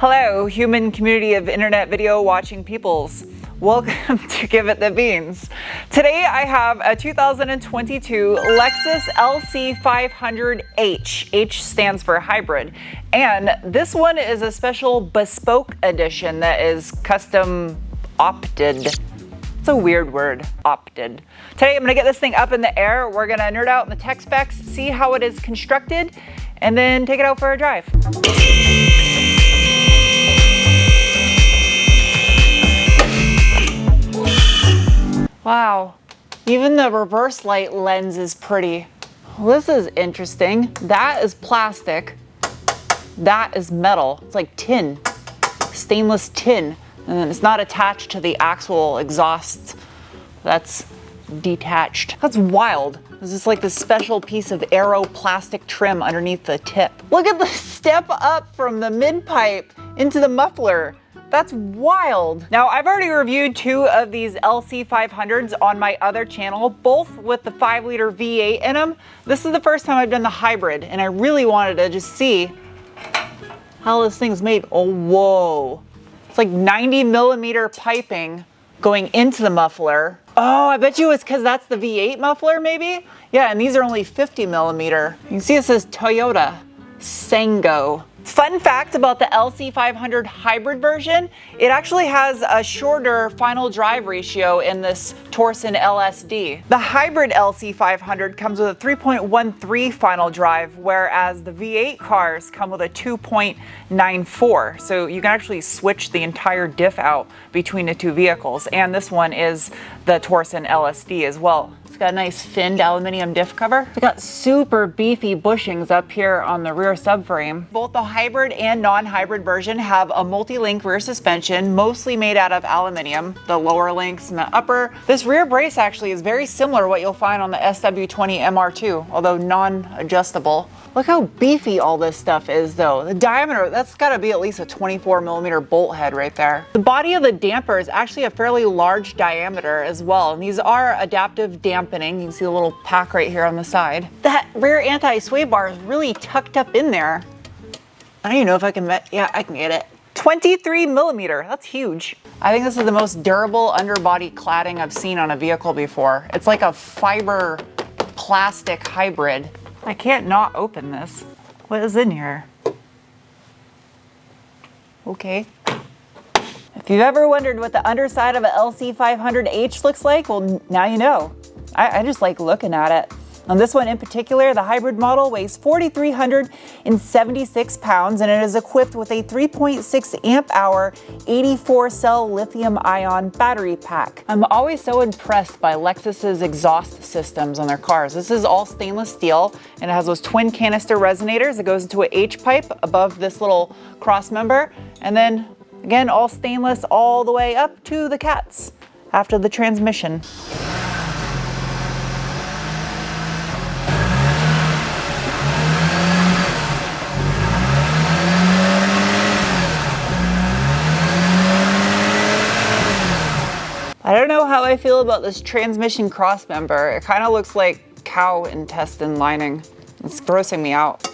Hello, human community of internet video watching peoples. Welcome to Give It the Beans. Today I have a 2022 Lexus LC500H. H stands for hybrid. And this one is a special Bespoke Edition that is custom opted. It's a weird word, opted. Today I'm gonna get this thing up in the air. We're gonna nerd out in the tech specs, see how it is constructed, and then take it out for a drive. Wow, even the reverse light lens is pretty. Well, this is interesting. That is plastic. That is metal. It's like tin, stainless tin. And then it's not attached to the actual exhaust. That's detached. That's wild. There's just like this special piece of aero plastic trim underneath the tip. Look at the step up from the mid pipe into the muffler. That's wild. Now, I've already reviewed two of these LC500s on my other channel, both with the 5-liter V8 in them. This is the first time I've done the hybrid, and I really wanted to just see how this thing's made. Oh, whoa. It's like 90mm piping going into the muffler. Oh, I bet you it's because that's the V8 muffler, maybe? Yeah, and these are only 50mm. You can see it says Toyota Sango. Fun fact about the LC500 hybrid version, it actually has a shorter final drive ratio in this Torsen LSD. The hybrid LC500 comes with a 3.13 final drive, whereas the V8 cars come with a 2.94. So you can actually switch the entire diff out between the two vehicles. And this one is the Torsen LSD as well. It's got a nice finned aluminum diff cover. It's got super beefy bushings up here on the rear subframe. Both the hybrid and non-hybrid version have a multi-link rear suspension, mostly made out of aluminum, the lower links and the upper. This rear brace actually is very similar to what you'll find on the SW20 MR2, although non-adjustable. Look how beefy all this stuff is though. The diameter, that's gotta be at least a 24mm bolt head right there. The body of the damper is actually a fairly large diameter as well, and these are adaptive dampening. You can see the little pack right here on the side. That rear anti-sway bar is really tucked up in there. I don't even know if I can yeah, I can get it. 23mm, that's huge. I think this is the most durable underbody cladding I've seen on a vehicle before. It's like a fiber plastic hybrid. I can't not open this. What is in here? Okay. If you've ever wondered what the underside of an LC500H looks like, well, now you know. I just like looking at it. On this one in particular, the hybrid model weighs 4,376 pounds, and it is equipped with a 3.6 amp hour 84 cell lithium ion battery pack. I'm always so impressed by Lexus's exhaust systems on their cars. This is all stainless steel, and it has those twin canister resonators that goes into an H pipe above this little cross member, and then again, all stainless all the way up to the cats after the transmission. I don't know how I feel about this transmission cross member. It kind of looks like cow intestine lining. It's grossing me out.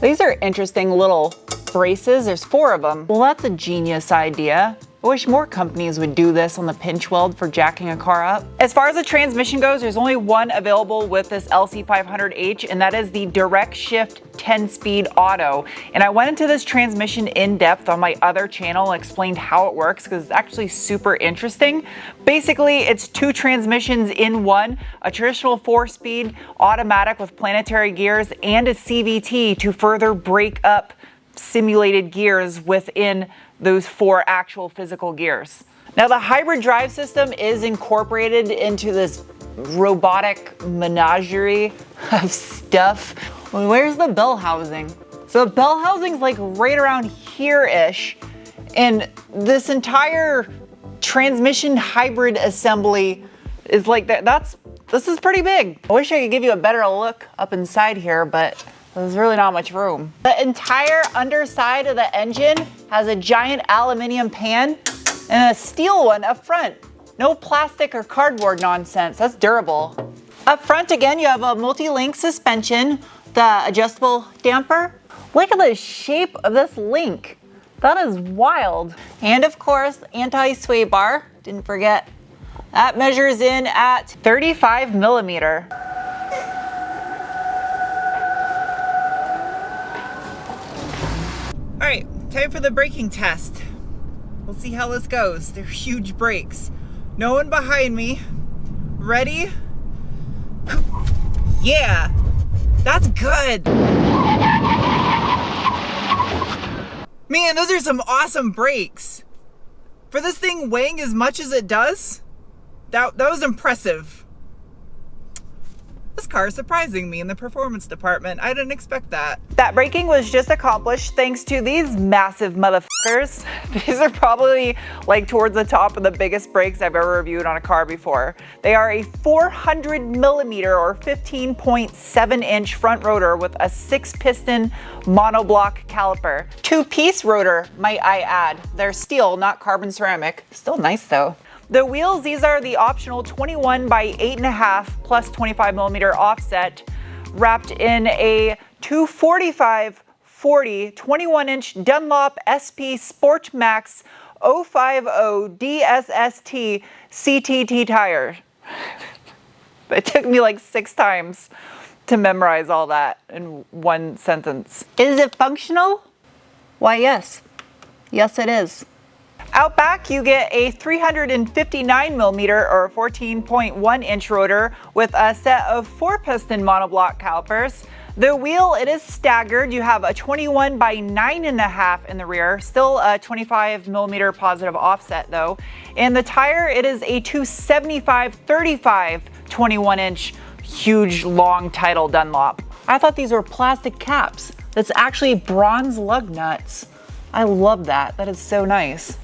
These are interesting little braces. There's 4 of them. Well, that's a genius idea. I wish more companies would do this on the pinch weld for jacking a car up. As far as the transmission goes, there's only one available with this LC500H, and that is the direct shift 10-speed auto. And I went into this transmission in depth on my other channel and explained how it works because it's actually super interesting. Basically, it's 2 transmissions in one, a traditional 4-speed automatic with planetary gears and a CVT to further break up simulated gears within those 4 actual physical gears. Now, the hybrid drive system is incorporated into this robotic menagerie of stuff. Well, where's the bell housing? So the bell housing's like right around here-ish, and this entire transmission hybrid assembly is like that. This is pretty big. I wish I could give you a better look up inside here, but there's really not much room. The entire underside of the engine has a giant aluminum pan and a steel one up front. No plastic or cardboard nonsense. That's durable. Up front again, you have a multi-link suspension, the adjustable damper. Look at the shape of this link. That is wild. And of course, anti-sway bar, didn't forget. That measures in at 35 millimeter. All right, time for the braking test. We'll see how this goes. They're huge brakes. No one behind me. Ready? Yeah, that's good. Man, those are some awesome brakes. For this thing weighing as much as it does, that was impressive. This car is surprising me in the performance department. I didn't expect that. That braking was just accomplished thanks to these massive motherfuckers. These are probably like towards the top of the biggest brakes I've ever reviewed on a car before. They are a 400 millimeter or 15.7 inch front rotor with a 6-piston monoblock caliper. 2-piece rotor, might I add. They're steel, not carbon ceramic. Still nice though. The wheels, these are the optional 21 by 8.5 plus 25 millimeter offset, wrapped in a 245/40 21-inch Dunlop SP Sport Max 050 DSST CTT tire. It took me like 6 times to memorize all that in one sentence. Is it functional? Why, yes. Yes, it is. Out back, you get a 359 millimeter or 14.1 inch rotor with a set of 4-piston monoblock calipers. The wheel, it is staggered. You have a 21 by 9.5 in the rear, still a 25 millimeter positive offset though. And the tire, it is a 275/35 21-inch huge long tidal Dunlop. I thought these were plastic caps. That's actually bronze lug nuts. I love that. That is so nice.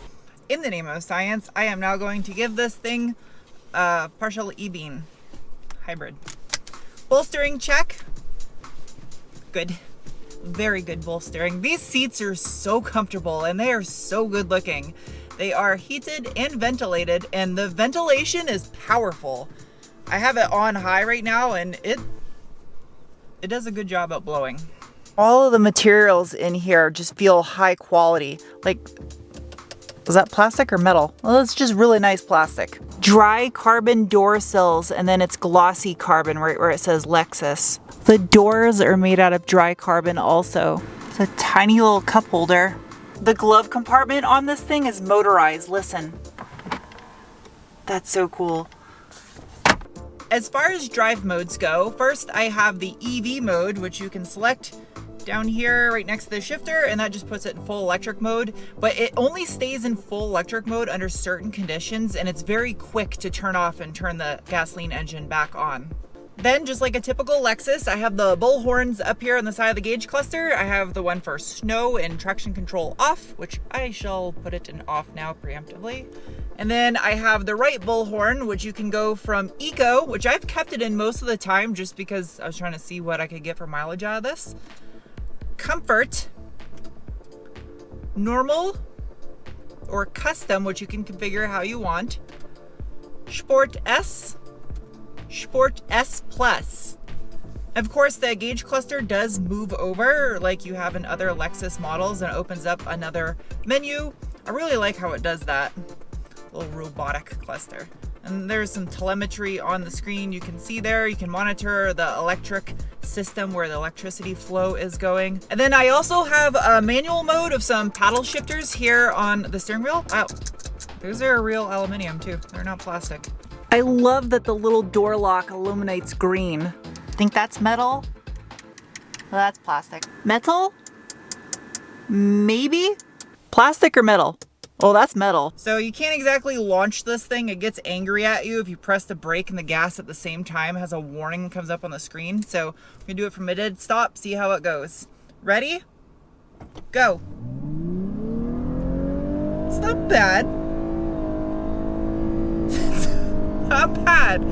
In the name of science, I am now going to give this thing a partial e-beam hybrid. Bolstering check. Good. Very good bolstering. These seats are so comfortable and they are so good looking. They are heated and ventilated, and the ventilation is powerful. I have it on high right now and it does a good job at blowing. All of the materials in here just feel high quality. Like, is that plastic or metal? Well, it's just really nice plastic. Dry carbon door sills, and then it's glossy carbon right where it says Lexus. The doors are made out of dry carbon also. It's a tiny little cup holder. The glove compartment on this thing is motorized. Listen. That's so cool. As far as drive modes go, first I have the EV mode, which you can select down here right next to the shifter, and that just puts it in full electric mode, but it only stays in full electric mode under certain conditions, and it's very quick to turn off and turn the gasoline engine back on. Then, just like a typical Lexus, I have the bull horns up here on the side of the gauge cluster. I have the one for snow and traction control off, which I shall put it in off now preemptively. And then I have the right bullhorn, which you can go from Eco, which I've kept it in most of the time just because I was trying to see what I could get for mileage out of this. Comfort, normal, or custom, which you can configure how you want. Sport S, Sport S Plus. Of course, the gauge cluster does move over like you have in other Lexus models and opens up another menu. I really like how it does that. Little robotic cluster. And there's some telemetry on the screen you can see there. You can monitor the electric system where the electricity flow is going. And then I also have a manual mode of some paddle shifters here on the steering wheel. Wow, those are real aluminum too. They're not plastic. I love that the little door lock illuminates green. Think that's metal? Well, that's plastic. Metal? Maybe? Plastic or metal? Oh, that's metal. So you can't exactly launch this thing. It gets angry at you if you press the brake and the gas at the same time. It has a warning comes up on the screen. So I'm gonna do it from a dead stop, see how it goes. Ready? Go. It's not bad. It's not bad.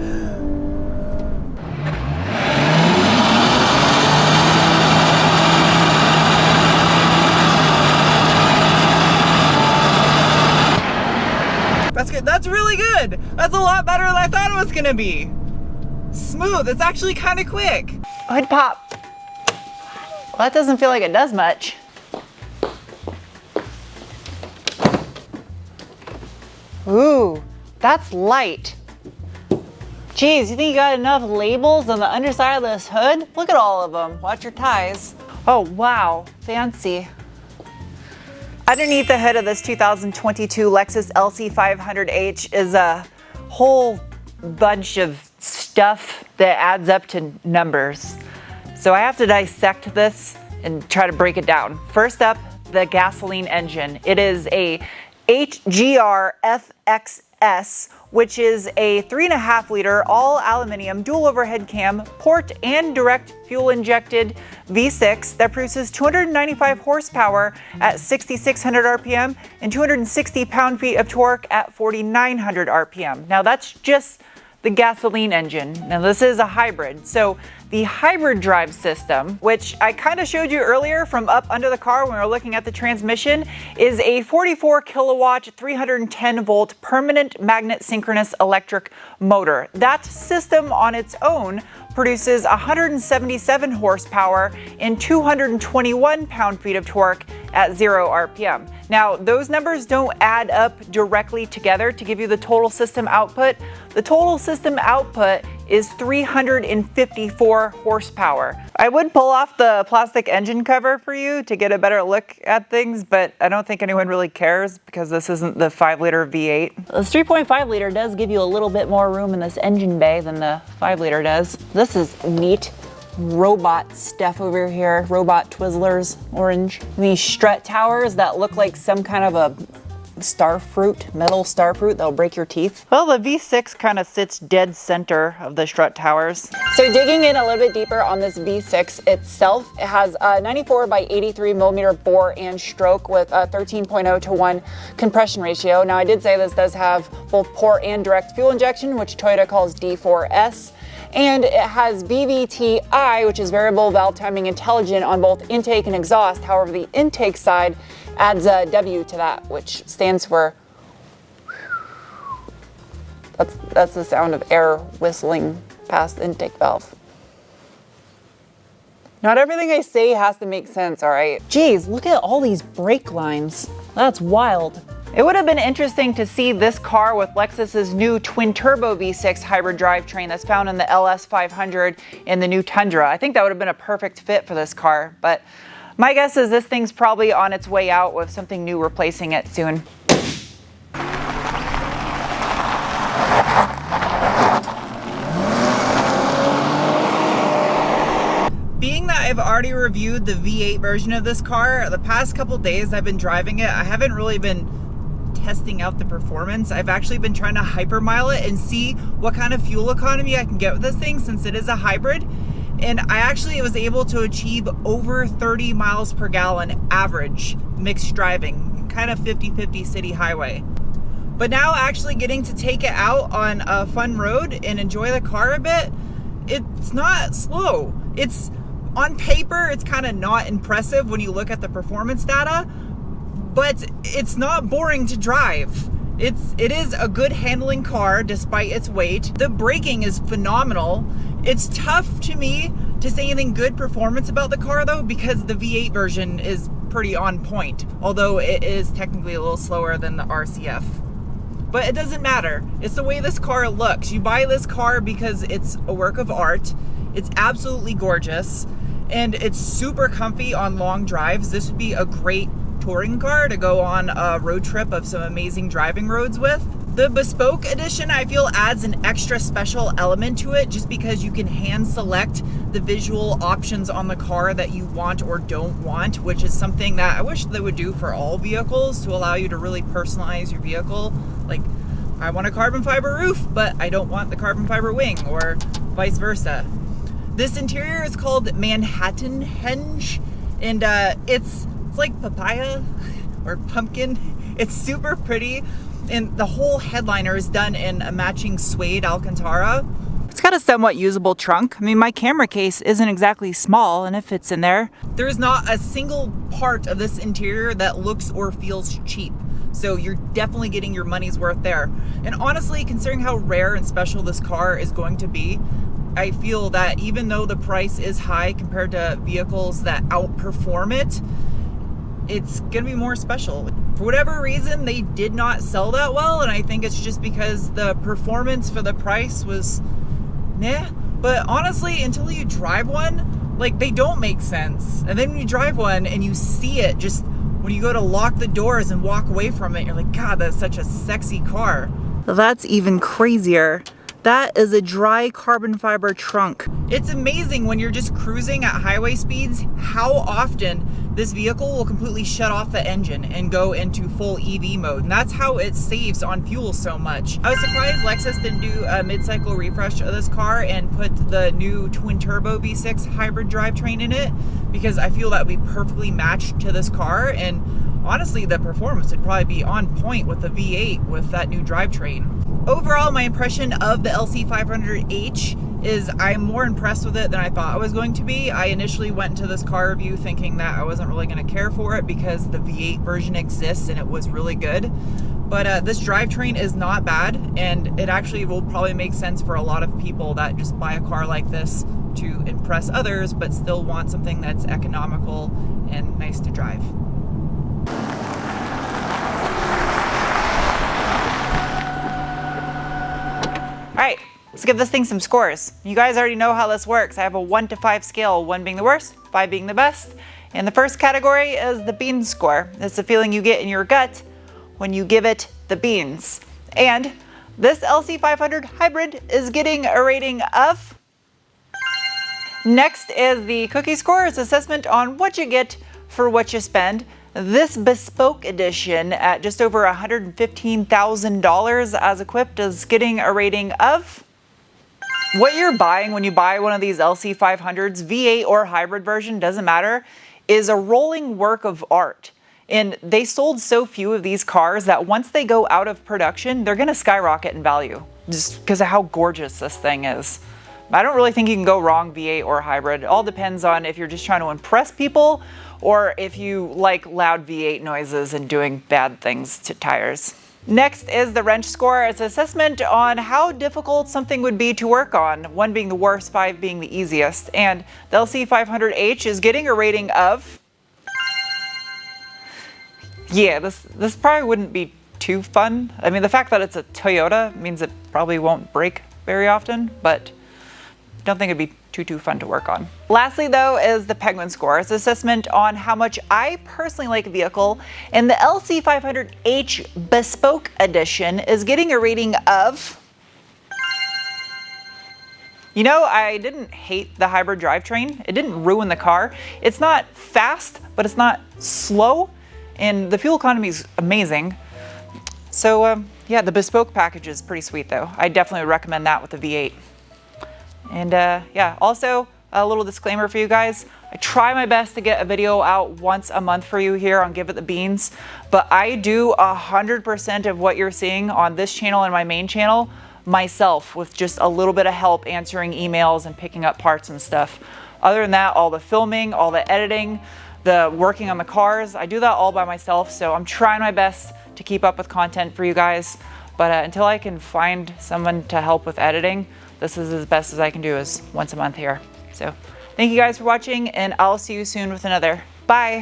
That's good. That's really good. That's a lot better than I thought it was gonna be. Smooth. It's actually kind of quick. Hood pop. Well, that doesn't feel like it does much. Ooh, that's light. Geez, you think you got enough labels on the underside of this hood? Look at all of them. Watch your ties. Oh, wow, fancy. Underneath the hood of this 2022 Lexus LC500H is a whole bunch of stuff that adds up to numbers. So I have to dissect this and try to break it down. First up, the gasoline engine. It is a HGR FXS, which is a 3.5 liter all aluminum dual overhead cam port and direct fuel injected V6 that produces 295 horsepower at 6,600 RPM and 260 pound-feet of torque at 4,900 RPM. Now that's just the gasoline engine. Now this is a hybrid. So the hybrid drive system, which I kind of showed you earlier from up under the car when we were looking at the transmission, is a 44 kilowatt, 310 volt permanent magnet synchronous electric motor. That system on its own produces 177 horsepower and 221 pound-feet of torque at 0 RPM. Now, those numbers don't add up directly together to give you the total system output. The total system output is 354 horsepower. I would pull off the plastic engine cover for you to get a better look at things, but I don't think anyone really cares because this isn't the 5-liter V8. This 3.5 liter does give you a little bit more room in this engine bay than the 5 liter does. This is neat. Robot stuff over here, robot Twizzlers, orange. These strut towers that look like some kind of a star fruit, metal star fruit that'll break your teeth. Well, the V6 kind of sits dead center of the strut towers. So digging in a little bit deeper on this V6 itself, it has a 94 by 83 millimeter bore and stroke with a 13.0 to 1 compression ratio. Now I did say this does have both port and direct fuel injection, which Toyota calls D4S. And it has VVT-I, which is variable valve timing intelligent on both intake and exhaust. However, the intake side adds a W to that, which stands for, that's the sound of air whistling past the intake valve. Not everything I say has to make sense, all right? Geez, look at all these brake lines. That's wild. It would have been interesting to see this car with Lexus's new twin-turbo V6 hybrid drivetrain that's found in the LS500 and the new Tundra. I think that would have been a perfect fit for this car, but my guess is this thing's probably on its way out with something new replacing it soon. Being that I've already reviewed the V8 version of this car, the past couple days I've been driving it, I haven't really been testing out the performance. I've actually been trying to hypermile it and see what kind of fuel economy I can get with this thing since it is a hybrid. And I actually was able to achieve over 30 miles per gallon average mixed driving, kind of 50-50 city highway. But now actually getting to take it out on a fun road and enjoy the car a bit, it's not slow. It's on paper, it's kind of not impressive when you look at the performance data, but it's not boring to drive. It is a good handling car despite its weight. The braking is phenomenal. It's tough to me to say anything good performance about the car though, because the V8 version is pretty on point, although it is technically a little slower than the RCF. But it doesn't matter. It's the way this car looks. You buy this car because it's a work of art. It's absolutely gorgeous and it's super comfy on long drives. This would be a great touring car to go on a road trip of some amazing driving roads with. The Bespoke Edition I feel adds an extra special element to it just because you can hand select the visual options on the car that you want or don't want, which is something that I wish they would do for all vehicles to allow you to really personalize your vehicle. Like, I want a carbon fiber roof, but I don't want the carbon fiber wing, or vice versa. This interior is called Manhattan Henge, and it's like papaya or pumpkin. It's super pretty, and the whole headliner is done in a matching suede Alcantara. It's got a somewhat usable trunk. I mean, my camera case isn't exactly small and it fits in there. There's not a single part of this interior that looks or feels cheap. So you're definitely getting your money's worth there. And honestly, considering how rare and special this car is going to be, I feel that even though the price is high compared to vehicles that outperform it, it's gonna be more special. For whatever reason, they did not sell that well, and I think it's just because the performance for the price was meh. But honestly, until you drive one, like, they don't make sense. And then when you drive one and you see it, just when you go to lock the doors and walk away from it, you're like, God, that's such a sexy car. That's even crazier. That is a dry carbon fiber trunk. It's amazing when you're just cruising at highway speeds how often this vehicle will completely shut off the engine and go into full EV mode. And that's how it saves on fuel so much. I was surprised Lexus didn't do a mid-cycle refresh of this car and put the new twin turbo V6 hybrid drivetrain in it, because I feel that would be perfectly matched to this car. And honestly, the performance would probably be on point with the V8 with that new drivetrain. Overall, my impression of the LC500H is I'm more impressed with it than I thought I was going to be. I initially went into this car review thinking that I wasn't really going to care for it because the V8 version exists and it was really good. But this drivetrain is not bad, and it actually will probably make sense for a lot of people that just buy a car like this to impress others but still want something that's economical and nice to drive. All right, let's give this thing some scores. You guys already know how this works. I have a 1 to 5 scale, 1 being the worst, 5 being the best. And the first category is the beans score. It's the feeling you get in your gut when you give it the beans. And this LC500 hybrid is getting a rating of... Next is the cookie score. It's assessment on what you get for what you spend. This Bespoke Edition at just over $115,000 as equipped is getting a rating of... What you're buying when you buy one of these LC500s, V8 or hybrid version, doesn't matter, is a rolling work of art. And they sold so few of these cars that once they go out of production, they're gonna skyrocket in value just because of how gorgeous this thing is. I don't really think you can go wrong V8 or hybrid. It all depends on if you're just trying to impress people or if you like loud V8 noises and doing bad things to tires. Next is the wrench score. It's an assessment on how difficult something would be to work on, 1 being the worst, 5 being the easiest. And the LC500H is getting a rating of... Yeah, this probably wouldn't be too fun. I mean, the fact that it's a Toyota means it probably won't break very often, but I don't think it'd be too fun to work on. Lastly, though, is the Penguin score. It's an assessment on how much I personally like a vehicle, and the LC500H Bespoke Edition is getting a rating of... You know, I didn't hate the hybrid drivetrain. It didn't ruin the car. It's not fast, but it's not slow, and the fuel economy is amazing. So yeah, the Bespoke package is pretty sweet though. I definitely would recommend that with the V8. And yeah, also a little disclaimer for you guys. I try my best to get a video out once a month for you here on Give It the Beans, but I do 100% of what you're seeing on this channel and my main channel myself with just a little bit of help answering emails and picking up parts and stuff. Other than that, all the filming, all the editing, the working on the cars, I do that all by myself, so I'm trying my best to keep up with content for you guys. But until I can find someone to help with editing, this is as best as I can do, is once a month here. So thank you guys for watching, and I'll see you soon with another. Bye.